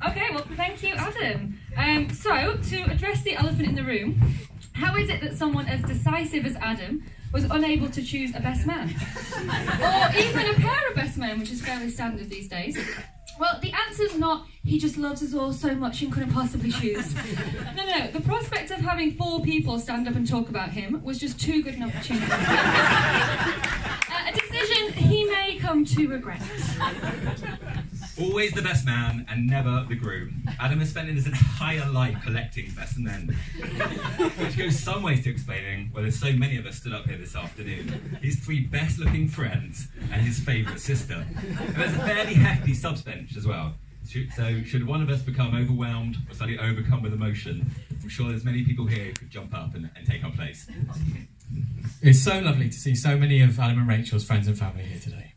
Okay, well, thank you, Adam. So, to address the elephant in the room, how is it that someone as decisive as Adam was unable to choose a best man? Or even a pair of best men, which is fairly standard these days? Well, the answer's not, he just loves us all so much and couldn't possibly choose. No. The prospect of having 4 people stand up and talk about him was just too good an opportunity. A decision he may come to regret. Always the best man and never the groom. Adam has spent his entire life collecting best men, which goes some ways to explaining why there's so many of us stood up here this afternoon. His 3 best-looking friends and his favourite sister. And there's a fairly hefty subbench as well. So should one of us become overwhelmed or slightly overcome with emotion, I'm sure there's many people here who could jump up and take our place. It's so lovely to see so many of Adam and Rachel's friends and family here today.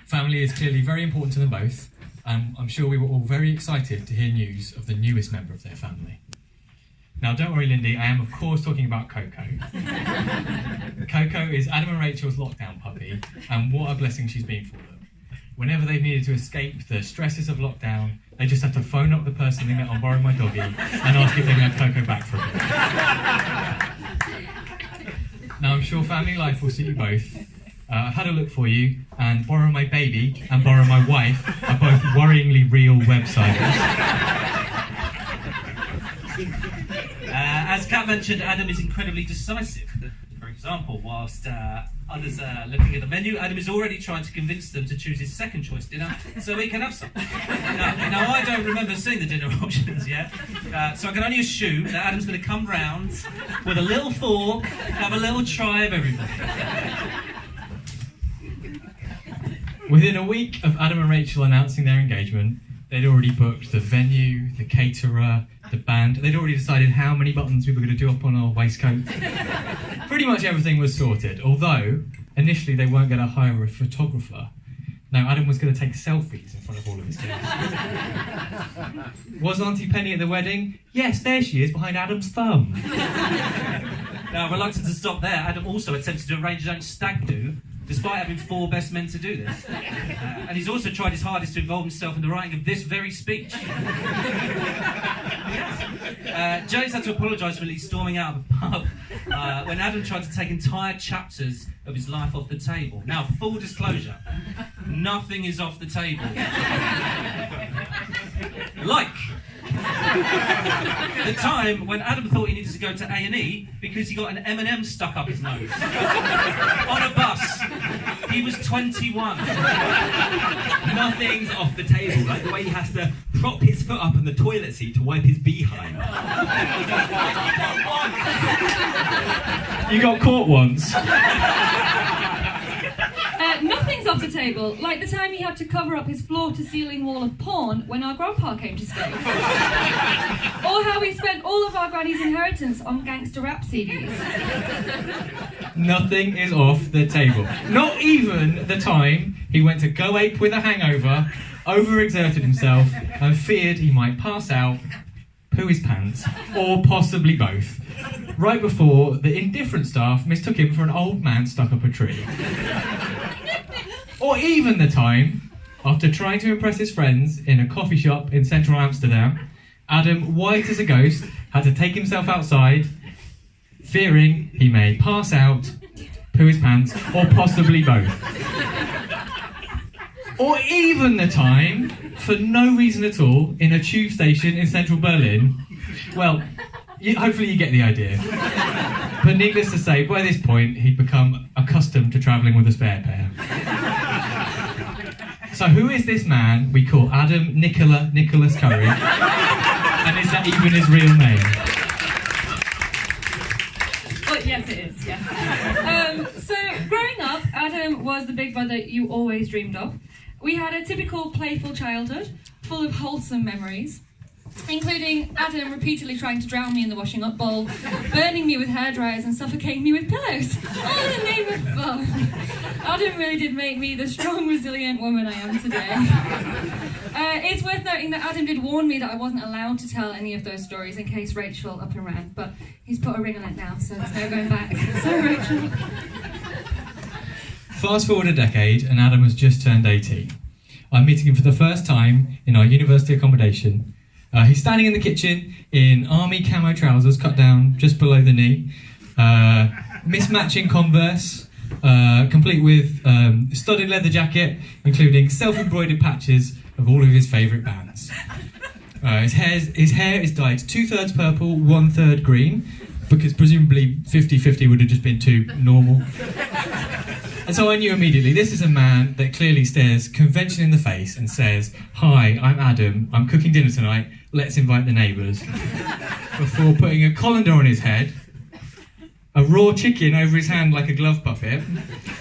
Family is clearly very important to them both, and I'm sure we were all very excited to hear news of the newest member of their family. Now, don't worry, Lindy, I am of course talking about Coco. Coco is Adam and Rachel's lockdown puppy, and what a blessing she's been for them. Whenever they've needed to escape the stresses of lockdown, they just have to phone up the person they met on Borrow My Doggy and ask if they can have Coco back for a bit. Now, I'm sure family life will suit you both. I've had a look for you, and Borrow My Baby and Borrow My Wife are both worryingly real websites. As Kat mentioned, Adam is incredibly decisive. For example, whilst others are looking at the menu, Adam is already trying to convince them to choose his second choice dinner so he can have some. Now I don't remember seeing the dinner options yet, so I can only assume that Adam's going to come round with a little fork and have a little try of everything. Within a week of Adam and Rachel announcing their engagement, they'd already booked the venue, the caterer, the band. They'd already decided how many buttons we were going to do up on our waistcoat. Pretty much everything was sorted, although initially they weren't going to hire a photographer. No, Adam was going to take selfies in front of all of his guests. Was Auntie Penny at the wedding? Yes, there she is, behind Adam's thumb. Now, reluctant to stop there, Adam also attempted to arrange his own stag do, despite having 4 best men to do this. And he's also tried his hardest to involve himself in the writing of this very speech. James had to apologise for at least storming out of a pub when Adam tried to take entire chapters of his life off the table. Now, full disclosure, nothing is off the table. Like the time when Adam thought he needed to go to A&E because he got an M&M stuck up his nose on a bus. He was 21. Nothing's off the table, like the way he has to prop his foot up on the toilet seat to wipe his behind. You got caught once. Nothing's off the table, like the time he had to cover up his floor-to-ceiling wall of porn when our grandpa came to stay. Or how we spent all of our granny's inheritance on gangster rap CDs. Nothing is off the table. Not even the time he went to go ape with a hangover, overexerted himself, and feared he might pass out, poo his pants, or possibly both, right before the indifferent staff mistook him for an old man stuck up a tree. Or even the time, after trying to impress his friends in a coffee shop in central Amsterdam, Adam, white as a ghost, had to take himself outside, fearing he may pass out, poo his pants, or possibly both. Or even the time, for no reason at all, in a tube station in central Berlin. Well, hopefully you get the idea. But needless to say, by this point, he'd become accustomed to travelling with a spare pair. So who is this man we call Adam Nicholas Curry? And is that even his real name? Well, yes it is, yeah. So, growing up, Adam was the big brother you always dreamed of. We had a typical playful childhood, full of wholesome memories, including Adam repeatedly trying to drown me in the washing up bowl, burning me with hairdryers and suffocating me with pillows, all in the name of fun. Adam really did make me the strong, resilient woman I am today. It's worth noting that Adam did warn me that I wasn't allowed to tell any of those stories in case Rachel up and ran, but he's put a ring on it now, so there's no going back. Sorry, Rachel. Fast forward a decade, and Adam has just turned 18. I'm meeting him for the first time in our university accommodation, He's standing in the kitchen in army camo trousers cut down just below the knee, mismatching Converse, complete with studded leather jacket, including self-embroidered patches of all of his favourite bands. His hair is dyed 2/3 purple, 1/3 green, because presumably 50-50 would have just been too normal. And so I knew immediately, this is a man that clearly stares convention in the face and says, "Hi, I'm Adam, I'm cooking dinner tonight, let's invite the neighbours." Before putting a colander on his head, a raw chicken over his hand like a glove puppet,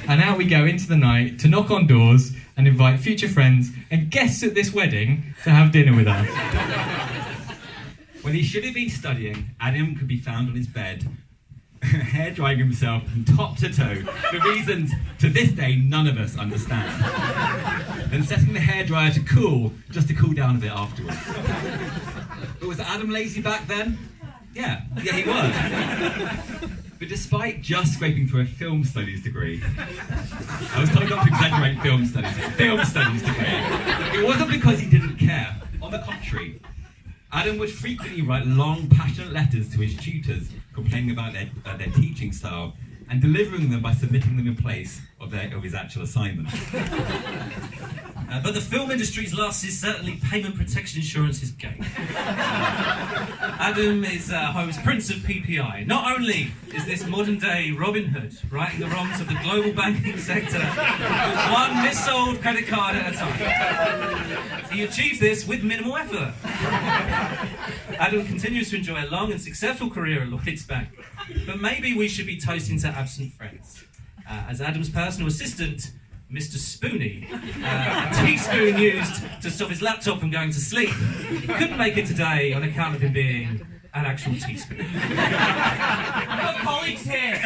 and out we go into the night to knock on doors and invite future friends and guests at this wedding to have dinner with us. When he should have been studying, Adam could be found on his bed, hair drying himself from top to toe, for reasons to this day none of us understand. Then setting the hairdryer to cool, just to cool down a bit afterwards. But was Adam lazy back then? Yeah, he was. But despite just scraping through a film studies degree, I was told not to exaggerate film studies degree, it wasn't because he didn't care. On the contrary, Adam would frequently write long, passionate letters to his tutors, complaining about their teaching style, and delivering them by submitting them in place of his actual assignment. But the film industry's loss is certainly payment protection insurance's gain. Adam is Home's Prince of PPI. Not only is this modern-day Robin Hood righting the wrongs of the global banking sector, one missold credit card at a time. He achieves this with minimal effort. Adam continues to enjoy a long and successful career at Lloyds Bank. But maybe we should be toasting to absent friends. As Adam's personal assistant, Mr. Spoonie, a teaspoon used to stop his laptop from going to sleep, couldn't make it today on account of him being an actual teaspoon. I've got colleagues here.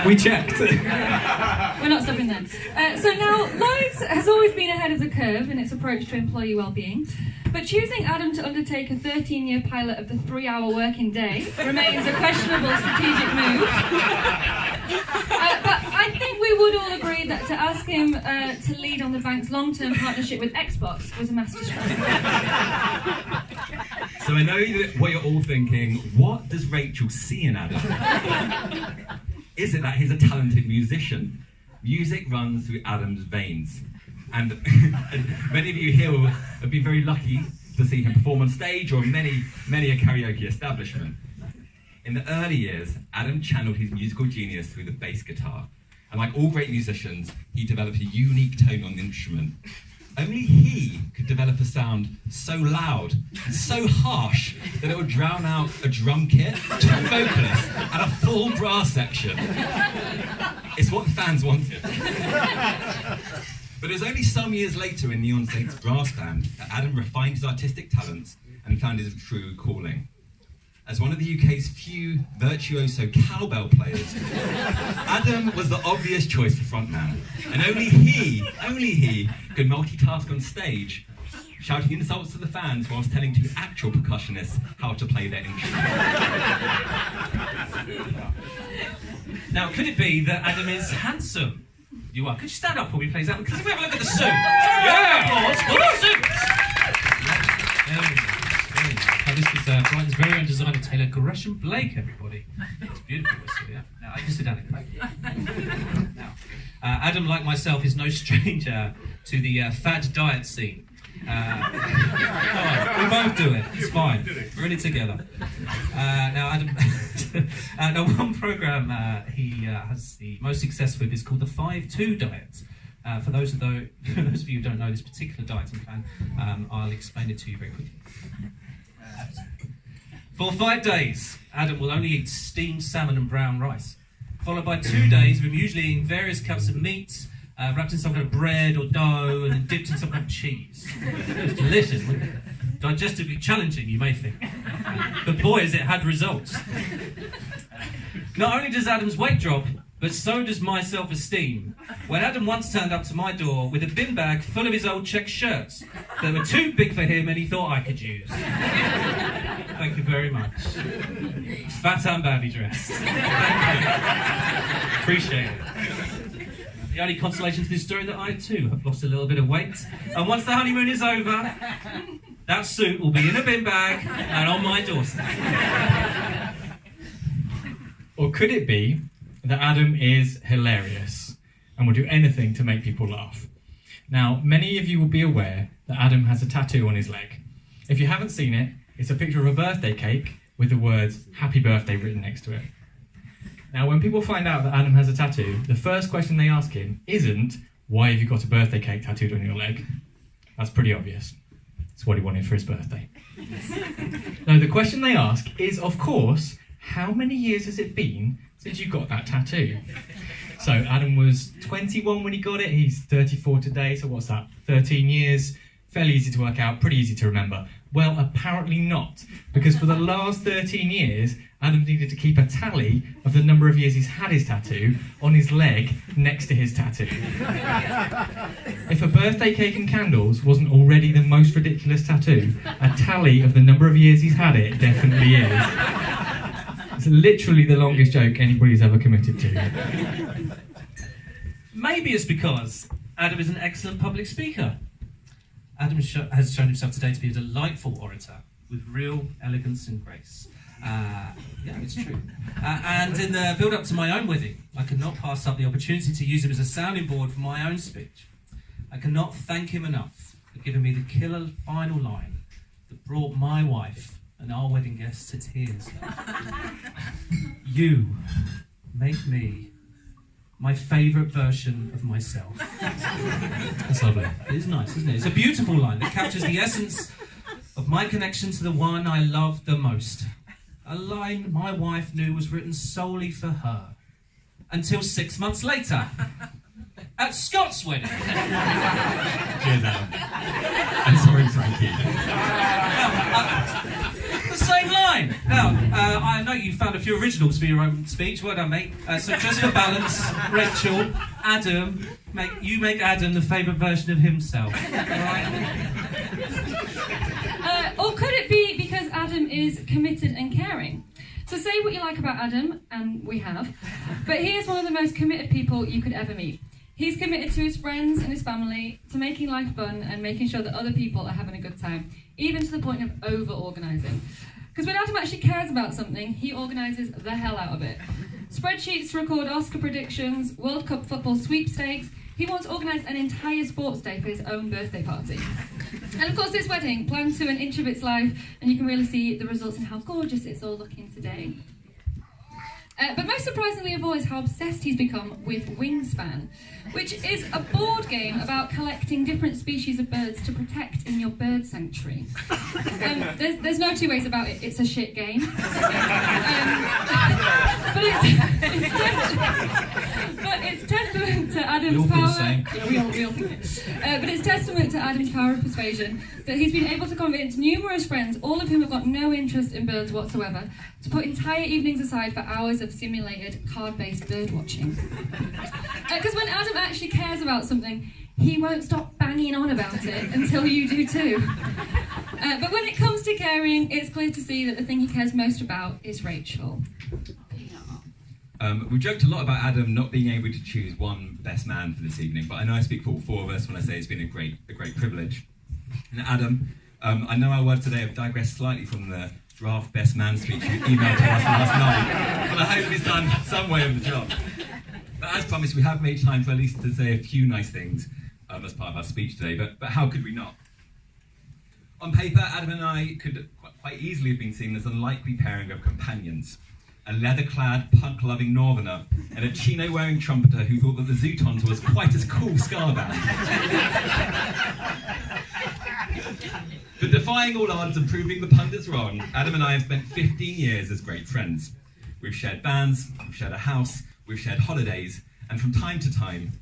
We checked. We're not stopping then. So now, Lloyds has always been ahead of the curve in its approach to employee well-being, but choosing Adam to undertake a 13-year pilot of the 3-hour working day remains a questionable strategic move. But I think we would all agree that to ask him to lead on the bank's long-term partnership with Xbox was a masterstroke. So I know what you're all thinking, what does Rachel see in Adam? Is it that he's a talented musician? Music runs through Adam's veins. And many of you here have been very lucky to see him perform on stage or many a karaoke establishment. In the early years, Adam channeled his musical genius through the bass guitar. And like all great musicians, he developed a unique tone on the instrument. Only he could develop a sound so loud and so harsh that it would drown out a drum kit, 2 vocalists, and a full brass section. It's what the fans wanted. But it was only some years later in Neon Saints brass band that Adam refined his artistic talents and found his true calling. As one of the UK's few virtuoso cowbell players, Adam was the obvious choice for frontman, and only he could multitask on stage, shouting insults to the fans whilst telling 2 actual percussionists how to play their instrument. Now, could it be that Adam is handsome? You are. Could you stand up while we play that? Because if we have a look at the suit. Yeah! Applause for the suit! There we go. This is Brighton's very own designer, Taylor Gresham Blake, everybody. It's beautiful, yeah. Now, you can sit down again. Now, Adam, like myself, is no stranger to the fad diet scene. We both do it. It's fine. We're in it together. Now, Adam. Now, one program he has the most success with is called the 5-2 diet. For those of you who don't know this particular dieting plan, I'll explain it to you very quickly. For 5 days, Adam will only eat steamed salmon and brown rice, followed by 2 days of him usually eating various cuts of meat, wrapped in some kind of bread or dough, and then dipped in some kind of cheese. It was delicious, wasn't it? Digestively challenging, you may think. But boy, has it had results. Not only does Adam's weight drop, but so does my self-esteem. When Adam once turned up to my door with a bin bag full of his old check shirts that were too big for him and he thought I could use. Thank you very much. Fat and badly dressed. Appreciate it. The only consolation to this story that I too have lost a little bit of weight. And once the honeymoon is over, That suit will be in a bin bag and on my doorstep. Or could it be that Adam is hilarious and will do anything to make people laugh? Now, many of you will be aware that Adam has a tattoo on his leg. If you haven't seen it, it's a picture of a birthday cake with the words "Happy Birthday" written next to it. Now, when people find out that Adam has a tattoo, the first question they ask him isn't, "Why have you got a birthday cake tattooed on your leg?" That's pretty obvious. It's what he wanted for his birthday. No, the question they ask is, of course, how many years has it been since you got that tattoo? So Adam was 21 when he got it, he's 34 today, so what's that, 13 years? Fairly easy to work out, pretty easy to remember. Well, apparently not, because for the last 13 years, Adam needed to keep a tally of the number of years he's had his tattoo on his leg next to his tattoo. If a birthday cake and candles wasn't already the most ridiculous tattoo, a tally of the number of years he's had it definitely is. It's literally the longest joke anybody's ever committed to. Maybe it's because Adam is an excellent public speaker. Adam has shown himself today to be a delightful orator with real elegance and grace. Yeah, it's true. And in the build-up to my own wedding, I could not pass up the opportunity to use him as a sounding board for my own speech. I cannot thank him enough for giving me the killer final line that brought my wife and our wedding guests to tears. You make me my favourite version of myself. That's lovely. It is nice, isn't it? It's a beautiful line that captures the essence of my connection to the one I love the most. A line my wife knew was written solely for her. Until 6 months later, at Scott's wedding. Cheers, Adam. I'm sorry, Frankie. The same line. Now, I know you found a few originals for your own speech. Well done, mate. So just for balance, Rachel, Adam, you make Adam the favourite version of himself. All right? Or could it be because Adam is committed and caring? So say what you like about Adam, and we have, but he is one of the most committed people you could ever meet. He's committed to his friends and his family, to making life fun and making sure that other people are having a good time, even to the point of over-organising. Because when Adam actually cares about something, he organises the hell out of it. Spreadsheets to record Oscar predictions, World Cup football sweepstakes. He once organised an entire sports day for his own birthday party. And of course this wedding, planned to an inch of its life, and you can really see the results in how gorgeous it's all looking today. But most surprisingly of all is how obsessed he's become with Wingspan, which is a board game about collecting different species of birds to protect in your bird sanctuary. There's no two ways about it, it's a shit game. But it's testament to Adam's power. Yeah, we all think it. But it's testament to Adam's power of persuasion that he's been able to convince numerous friends, all of whom have got no interest in birds whatsoever, to put entire evenings aside for hours of simulated card-based bird watching. Because when Adam actually cares about something, he won't stop banging on about it until you do too. But when it comes to caring, it's clear to see that the thing he cares most about is Rachel. We've joked a lot about Adam not being able to choose one best man for this evening, but I know I speak for all four of us when I say it's been a great privilege. And Adam, I know our words today have digressed slightly from the draft best man speech you emailed to us last night, but I hope it's done some way of the job. But as promised, we have made time for at least to say a few nice things as part of our speech today, but how could we not? On paper, Adam and I could quite easily have been seen as a likely pairing of companions. A leather-clad, punk-loving northerner and a chino-wearing trumpeter who thought that the Zootons was quite as cool ska band. But defying all odds and proving the pundits wrong, Adam and I have spent 15 years as great friends. We've shared bands, we've shared a house, we've shared holidays, and from time to time,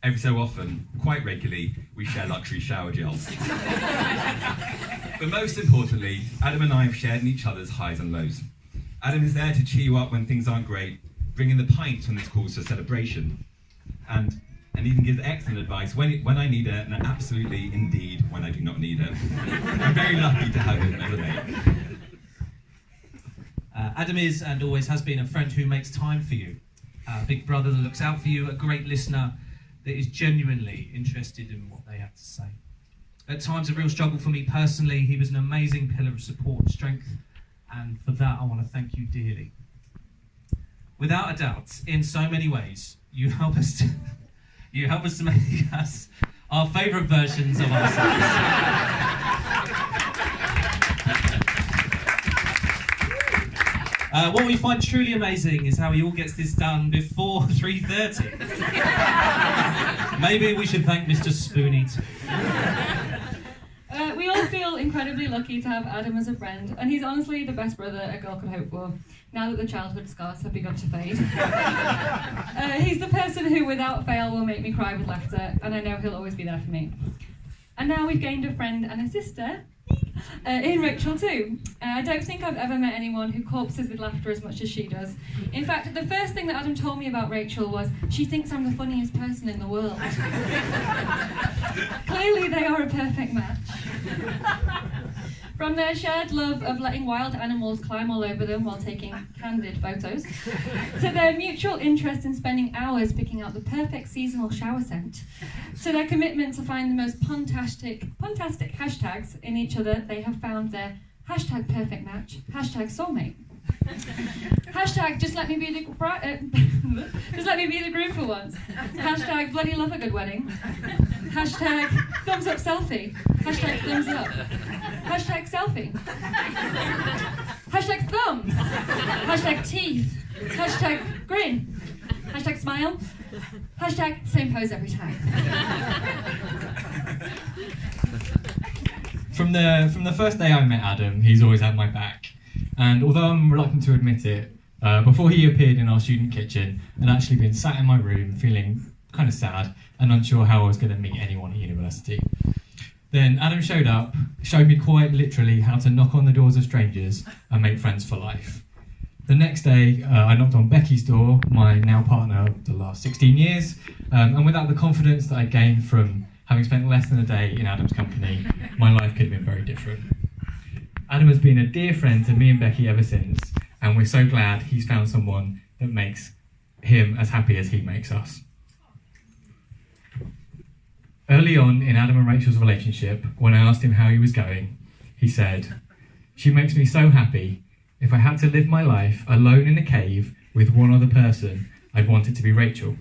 every so often, quite regularly, we share luxury shower gels. But most importantly, Adam and I have shared in each other's highs and lows. Adam is there to cheer you up when things aren't great, bringing the pints when there's cause for celebration, and even gives excellent advice when I need it, and absolutely, indeed, when I do not need it. I'm very lucky to have him as a mate. Adam is, and always has been, a friend who makes time for you. A big brother that looks out for you, a great listener that is genuinely interested in what they have to say. at times a real struggle for me personally. He was an amazing pillar of support and strength, and for that I want to thank you dearly. Without a doubt, in so many ways, you help us to make us our favourite versions of ourselves. What we find truly amazing is how he all gets this done before 3:30. Maybe we should thank Mr. Spoony too. We all feel incredibly lucky to have Adam as a friend, and he's honestly the best brother a girl could hope for, now that the childhood scars have begun to fade. He's the person who, without fail, will make me cry with laughter, and I know he'll always be there for me. And now we've gained a friend and a sister, in Rachel too. I don't think I've ever met anyone who corpses with laughter as much as she does. In fact, the first thing that Adam told me about Rachel was, she thinks I'm the funniest person in the world. Clearly they are a perfect match. From their shared love of letting wild animals climb all over them while taking candid photos, to their mutual interest in spending hours picking out the perfect seasonal shower scent, to their commitment to find the most puntastic hashtags in each other, they have found their hashtag perfect match, hashtag soulmate. Hashtag just let me be the groom for once. Hashtag bloody love a good wedding. Hashtag thumbs up selfie. Hashtag thumbs up. Hashtag selfie. Hashtag thumb. Hashtag teeth. Hashtag grin. Hashtag smile. Hashtag same pose every time. From the first day I met Adam, he's always had my back. And although I'm reluctant to admit it, before he appeared in our student kitchen, I'd actually been sat in my room feeling kind of sad and unsure how I was going to meet anyone at university. Then Adam showed up, showed me quite literally how to knock on the doors of strangers and make friends for life. The next day, I knocked on Becky's door, my now partner of the last 16 years, and without the confidence that I gained from having spent less than a day in Adam's company, my life could have been very different. Adam has been a dear friend to me and Becky ever since, and we're so glad he's found someone that makes him as happy as he makes us. Early on in Adam and Rachel's relationship, when I asked him how he was going, he said, "She makes me so happy. If I had to live my life alone in a cave with one other person, I'd want it to be Rachel."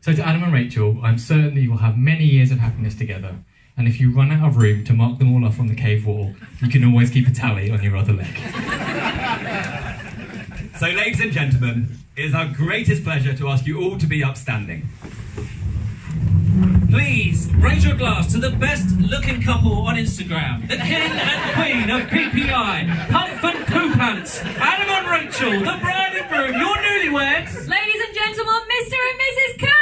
So to Adam and Rachel, I'm certain that you will have many years of happiness together, and if you run out of room to mark them all off on the cave wall, you can always keep a tally on your other leg. So, ladies and gentlemen, it is our greatest pleasure to ask you all to be upstanding. Please raise your glass to the best looking couple on Instagram, the king and queen of PPI, Humph and Poo Pants, Adam and Rachel, the bride and groom, your newlyweds. Ladies and gentlemen, Mr. and Mrs. Curry!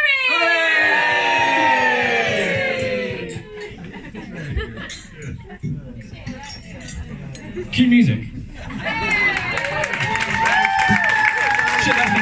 Cue music. Shit, that's